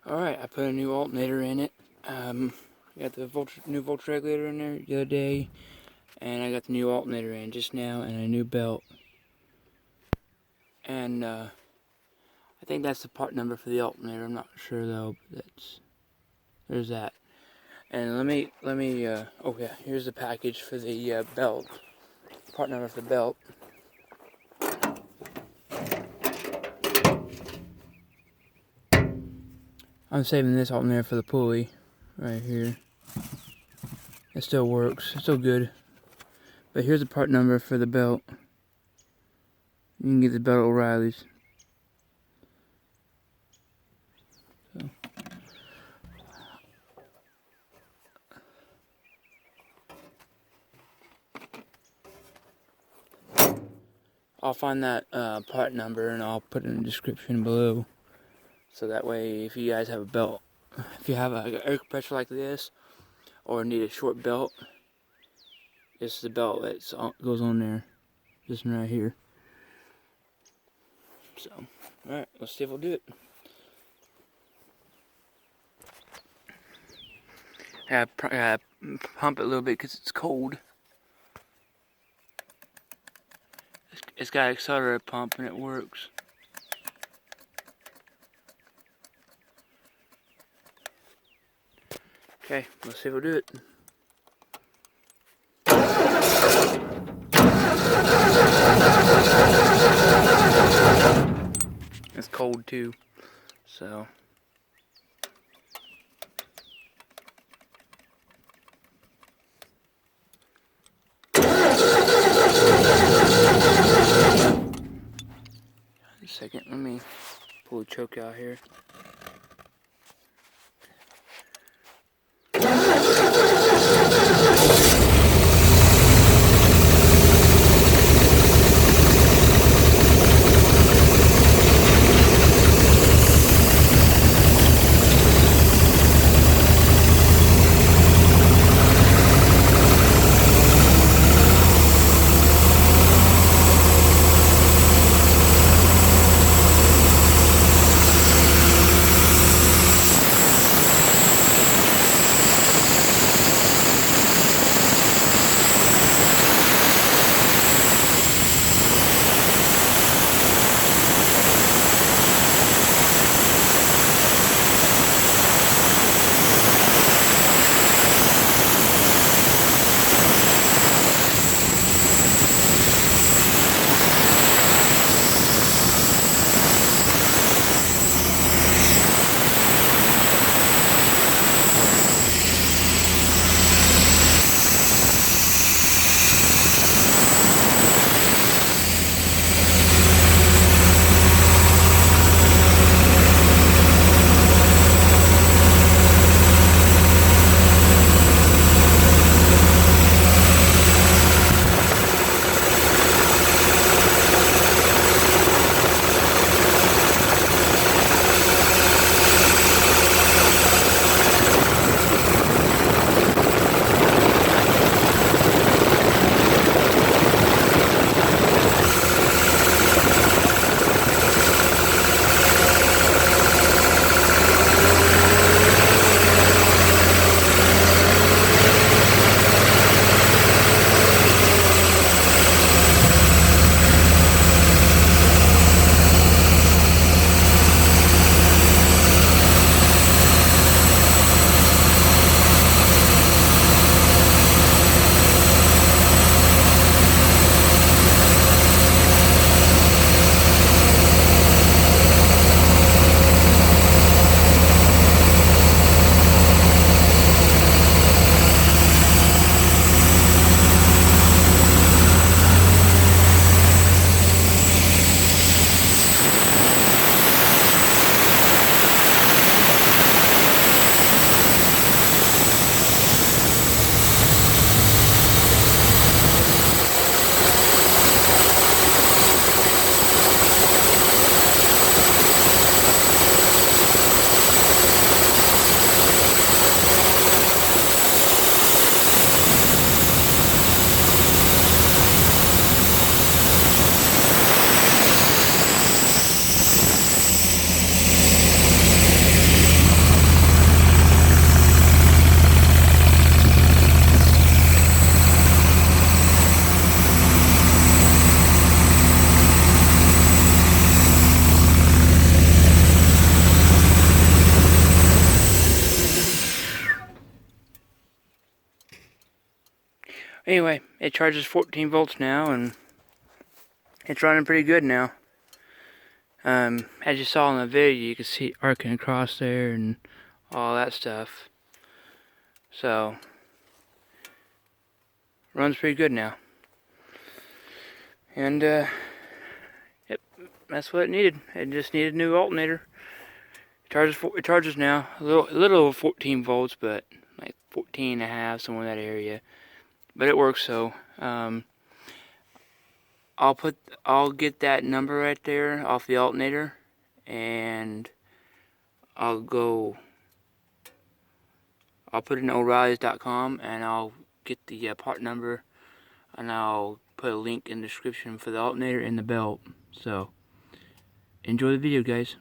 Alright, I put a new alternator in it. Got the new voltage regulator in there the other day, and I got the new alternator in just now, and a new belt. And I think that's the part number for the alternator. I'm not sure though, but there's that. And let me oh yeah, here's the package for the belt. Part number for the belt. I'm saving this alternator for the pulley right here. It still works, it's still good. But here's the part number for the belt. You can get the belt at O'Reilly's. So. I'll find that part number and I'll put it in the description below. So that way, if you guys have a belt, if you have an air compressor like this, or need a short belt, this is the belt that goes on there. This one right here. So, alright, let's see if we'll do it. I gotta pump it a little bit because it's cold. It's got an accelerator pump and it works. Okay, let's see if we'll do it. It's cold too, so. A second, let me pull the choke out here. Anyway, it charges 14 volts now, and it's running pretty good now. As you saw in the video, you can see it arcing across there and all that stuff. So, runs pretty good now. And, yep, that's what it needed. It just needed a new alternator. It charges now a little over 14 volts, but like 14 and a half, somewhere in that area. But it works. So, I'll get that number right there off the alternator, and I'll put it in O'Reilly's.com, and I'll get the part number, and I'll put a link in the description for the alternator and the belt. So, enjoy the video, guys.